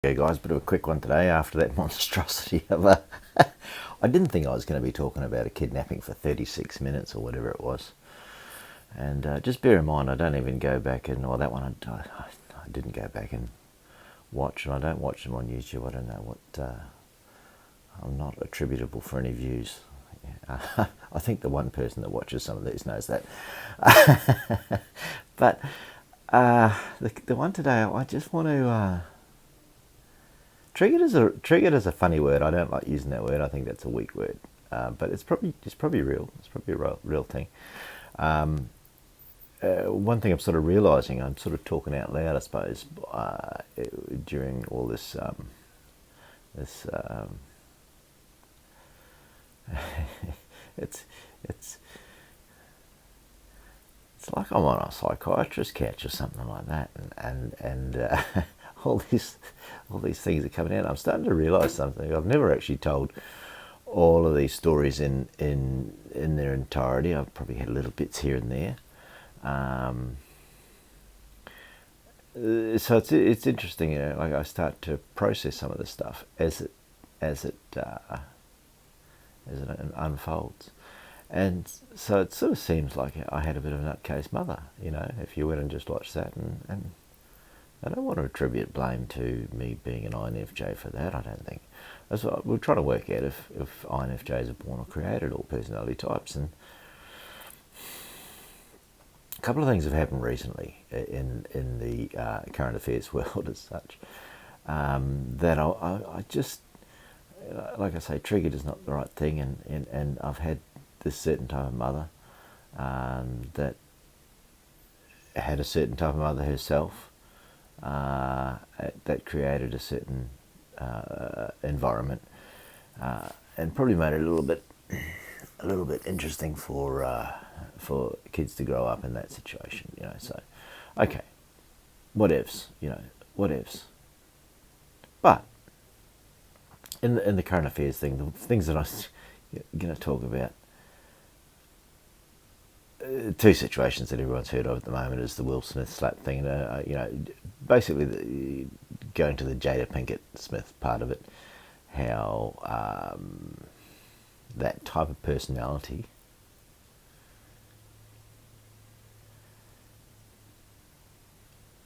Okay guys, bit of a quick one today after that monstrosity of a... I didn't think I was going to be talking about a kidnapping for 36 minutes or whatever it was. And just bear in mind, I don't even go back and... Or that one, I didn't go back and watch, and I don't watch them on YouTube. I don't know what... I'm not attributable for any views. I think the one person that watches some of these knows that. But the one today, I just want to... Triggered is a funny word. I don't like using that word. I think that's a weak word, but it's probably real. It's probably a real thing. One thing I'm sort of realising, I'm sort of talking out loud, I suppose, during all this this it's like I'm on a psychiatrist couch or something like that, and all these things are coming out. I'm starting to realise something. I've never actually told all of these stories in their entirety. I've probably had little bits here and there. So it's interesting, you know. Like I start to process some of this stuff as it unfolds. And so it sort of seems like I had a bit of a nutcase mother, you know, if you went and just watched that. And I don't want to attribute blame to me being an INFJ for that, I don't think. That's what we're trying to work out, if INFJs are born or created, or personality types. And a couple of things have happened recently in the current affairs world as such, that I just, like I say, triggered is not the right thing, and I've had this certain type of mother that had a certain type of mother herself, that created a certain environment, and probably made it a little bit interesting for kids to grow up in that situation, you know. So, okay, whatevs, you know, whatevs. But in the current affairs thing, the things that I'm going to talk about, two situations that everyone's heard of at the moment is the Will Smith slap thing. You know, basically going to the Jada Pinkett Smith part of it, how that type of personality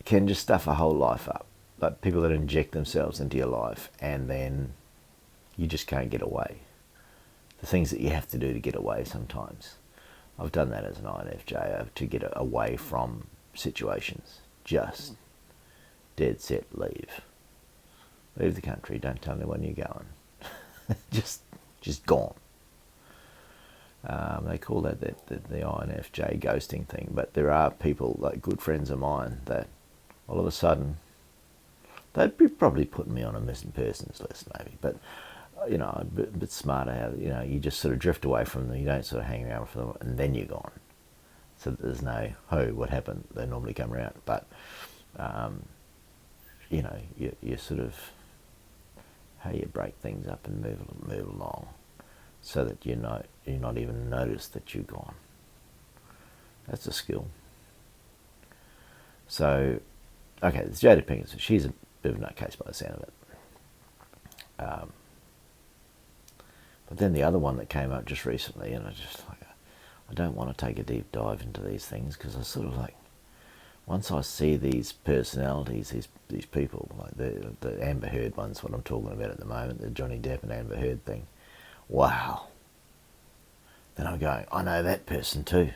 can just stuff a whole life up. Like people that inject themselves into your life and then you just can't get away. The things that you have to do to get away sometimes. I've done that as an INFJ to get away from situations. Just dead set leave. Leave the country. Don't tell me when you're going. just gone. They call that the INFJ ghosting thing. But there are people, like good friends of mine, that all of a sudden they'd be probably putting me on a missing persons list, maybe. But you know, a bit smarter how, you know, you just sort of drift away from them, you don't sort of hang around for them, and then you're gone. So there's no, oh, what happened? They normally come around. But, you know, you sort of, how you break things up and move along so that you're not even noticed that you're gone. That's a skill. So, okay, there's Jada Pinkett. So she's a bit of a nutcase by the sound of it. But then the other one that came up just recently, and I don't want to take a deep dive into these things, because I sort of like, once I see these personalities, these people, like the Amber Heard one's what I'm talking about at the moment, the Johnny Depp and Amber Heard thing, wow. Then I'm going, I know that person too.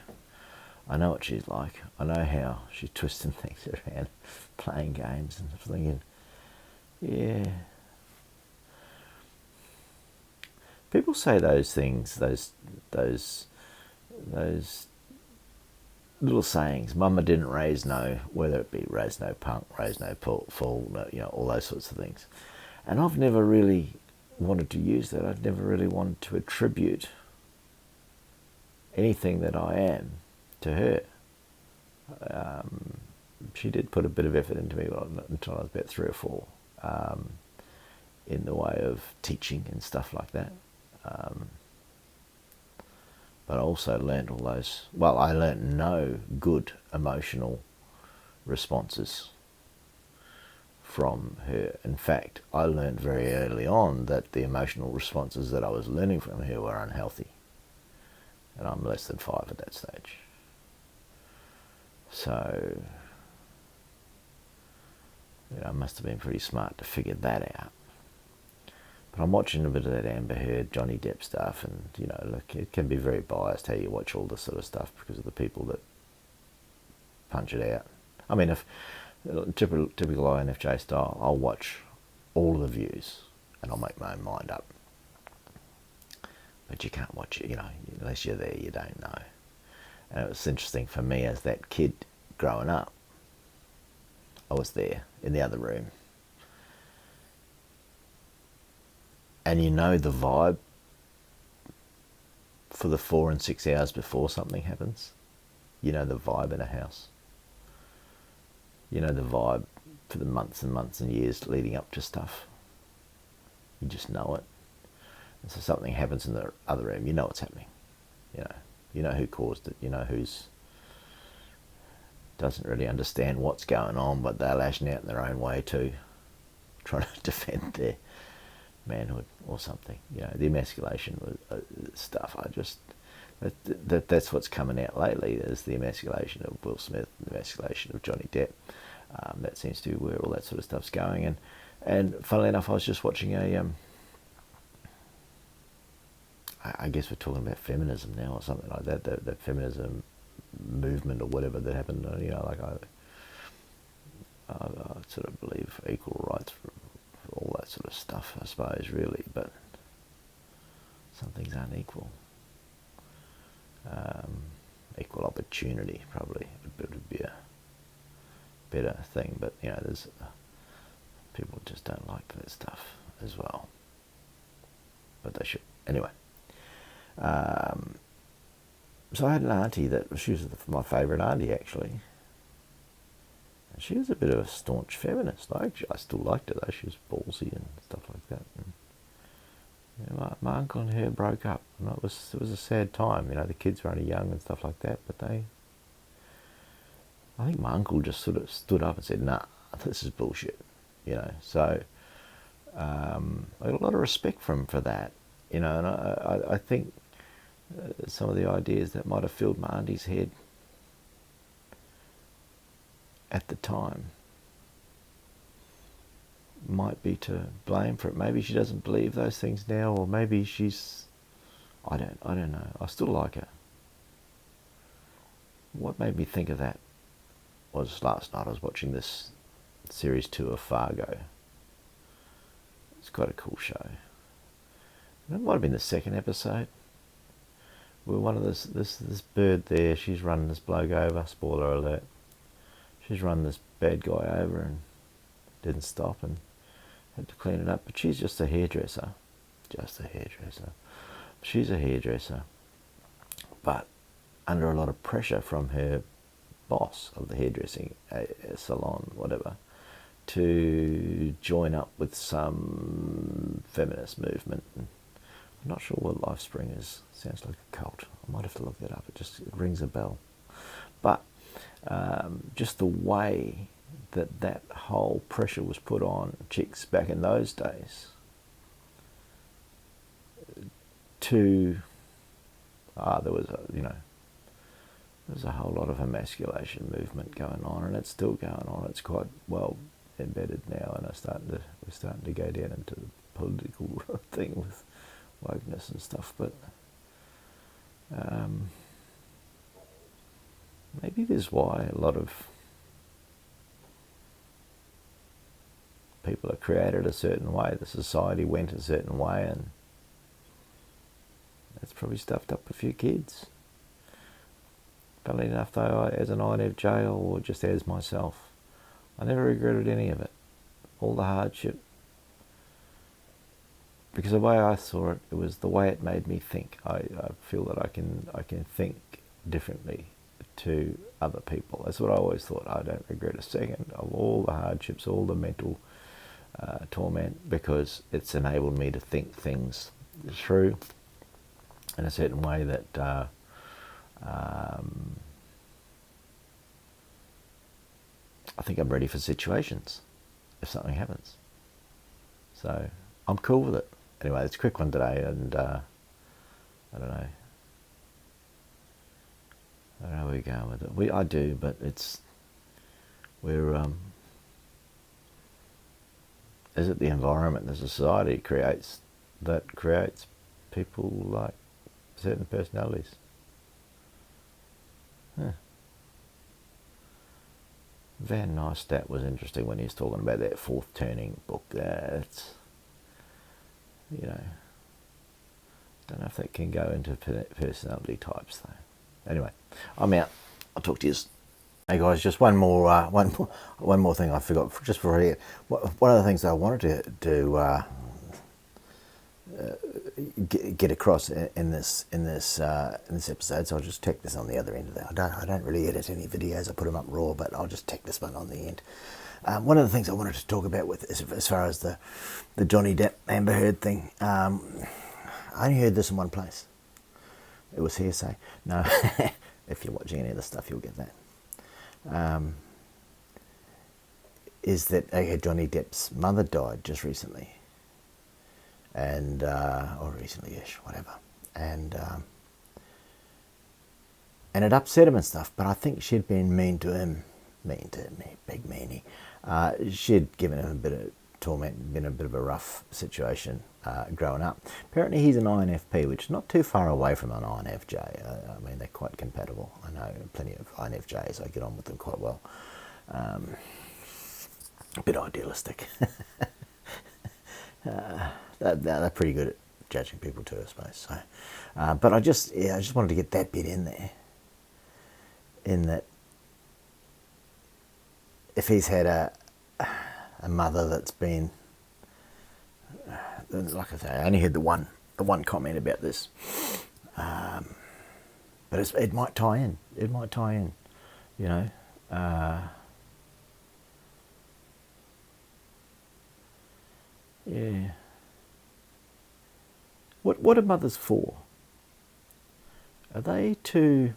I know what she's like. I know how she's twisting things around, playing games, and thinking, yeah. People say those things, those little sayings. Mama didn't raise no, whether it be raise no punk, raise no fool, no, you know, all those sorts of things. And I've never really wanted to use that. I've never really wanted to attribute anything that I am to her. She did put a bit of effort into me until I was about 3 or 4, in the way of teaching and stuff like that. But I also learned all those, well, I learned no good emotional responses from her. In fact, I learned very early on that the emotional responses that I was learning from her were unhealthy. And I'm less than 5 at that stage. So, I must have been pretty smart to figure that out. But I'm watching a bit of that Amber Heard, Johnny Depp stuff, and, look, it can be very biased how you watch all this sort of stuff because of the people that punch it out. I mean, if typical INFJ style, I'll watch all of the views and I'll make my own mind up. But you can't watch it, unless you're there, you don't know. And it was interesting for me as that kid growing up. I was there in the other room. And the vibe for the 4 and 6 hours before something happens. The vibe in a house. The vibe for the months and months and years leading up to stuff. You just know it. And so something happens in the other room, you know what's happening. You know who caused it, who's doesn't really understand what's going on, but they're lashing out in their own way too, trying to defend their manhood or something. The emasculation stuff. That's what's coming out lately. Is the emasculation of Will Smith, the emasculation of Johnny Depp. That seems to be where all that sort of stuff's going. And funnily enough, I was just watching I guess we're talking about feminism now or something like that. The feminism movement or whatever that happened. I sort of believe equal rights for all that sort of stuff, I suppose, really. But some things aren't equal. Equal opportunity probably would be a better thing. But there's people just don't like that stuff as well. But they should anyway. So I had an auntie she was my favourite auntie actually. And she was a bit of a staunch feminist. I still liked her though. She was ballsy and stuff like that. And, my uncle and her broke up, and it was a sad time. The kids were only young and stuff like that. But I think my uncle just sort of stood up and said, "Nah, this is bullshit." So I got a lot of respect for him for that. And I think some of the ideas that might have filled my auntie's head at the time might be to blame for it. Maybe she doesn't believe those things now, or maybe she's I don't know. I still like her. What made me think of that was last night I was watching this series 2 of Fargo. It's quite a cool show. It might have been the 2nd episode. Where one of this bird there, she's running this bloke over, spoiler alert. She's run this bad guy over and didn't stop and had to clean it up. But she's just a hairdresser. She's a hairdresser. But under a lot of pressure from her boss of the hairdressing salon, whatever, to join up with some feminist movement. I'm not sure what Lifespring is. Sounds like a cult. I might have to look that up. It rings a bell. But just the way that whole pressure was put on chicks back in those days to there was a whole lot of emasculation movement going on, and it's still going on. It's quite well embedded now, and we're starting to go down into the political thing with wokeness and stuff, but maybe there's why a lot of people are created a certain way, the society went a certain way, and that's probably stuffed up a few kids. Funnily enough though, as an INFJ, or just as myself, I never regretted any of it. All the hardship. Because the way I saw it, it was the way it made me think. I feel that I can think differently to other people. That's what I always thought. I don't regret a second of all the hardships, all the mental torment, because it's enabled me to think things through in a certain way that I think I'm ready for situations. if something happens. So I'm cool with it. Anyway, it's a quick one today, and I don't know. I don't know where we're going with it. I do, but we're is it the environment, the society creates people like certain personalities? Huh. Van Neistat was interesting when he was talking about that Fourth Turning book. It's, don't know if that can go into personality types though. Anyway, I'm out. I'll talk to you. Hey guys, just one more thing I forgot just before I forget. One of the things I wanted to get across in this episode, so I'll just tack this on the other end of that. I don't really edit any videos. I put them up raw, but I'll just tack this one on the end. One of the things I wanted to talk about as far as the Johnny Depp Amber Heard thing. I only heard this in one place. It was hearsay. No, if you're watching any of the stuff, you'll get that. Is that Johnny Depp's mother died just recently, and or recently-ish, whatever, and it upset him and stuff. But I think she'd been mean to me, big meanie. She'd given him a bit of torment, been a bit of a rough situation growing up. Apparently he's an INFP, which is not too far away from an INFJ. I mean, they're quite compatible. I know plenty of INFJs. I get on with them quite well. A bit idealistic. They're pretty good at judging people too, I suppose. So, but I just wanted to get that bit in there. In that, if he's had a mother that's been, like I say, I only heard the one comment about this, but it might tie in. It might tie in, yeah. What are mothers for? Are they to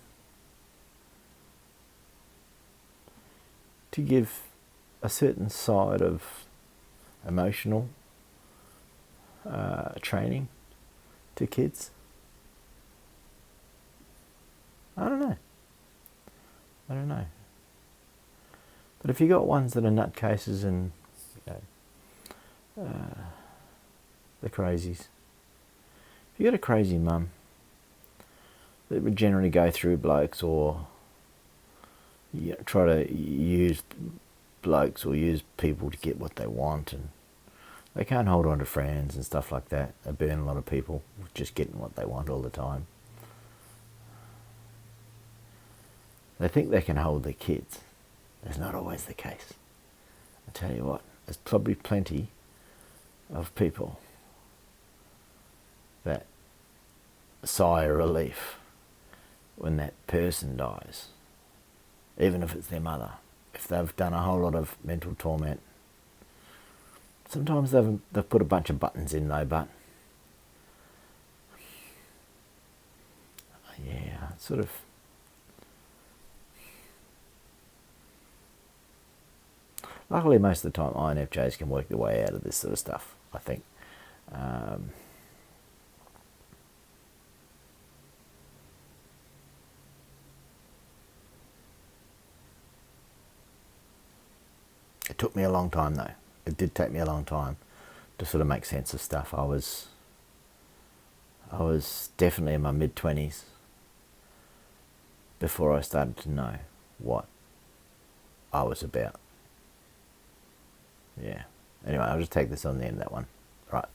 give a certain side of emotional training to kids? I don't know. But if you got ones that are nutcases and the crazies, if you got a crazy mum that would generally go through blokes or try to use blokes or use people to get what they want, and they can't hold on to friends and stuff like that. They burn a lot of people just getting what they want all the time. They think they can hold their kids. That's not always the case. I tell you what, there's probably plenty of people that sigh of relief when that person dies, even if it's their mother. If they've done a whole lot of mental torment, sometimes they've put a bunch of buttons in though, but yeah, it's sort of, luckily most of the time INFJs can work their way out of this sort of stuff, I think. It took me a long time though. It did take me a long time to sort of make sense of stuff. I was definitely in my mid-20s before I started to know what I was about. Yeah. Anyway, I'll just take this on the end of that one. Right.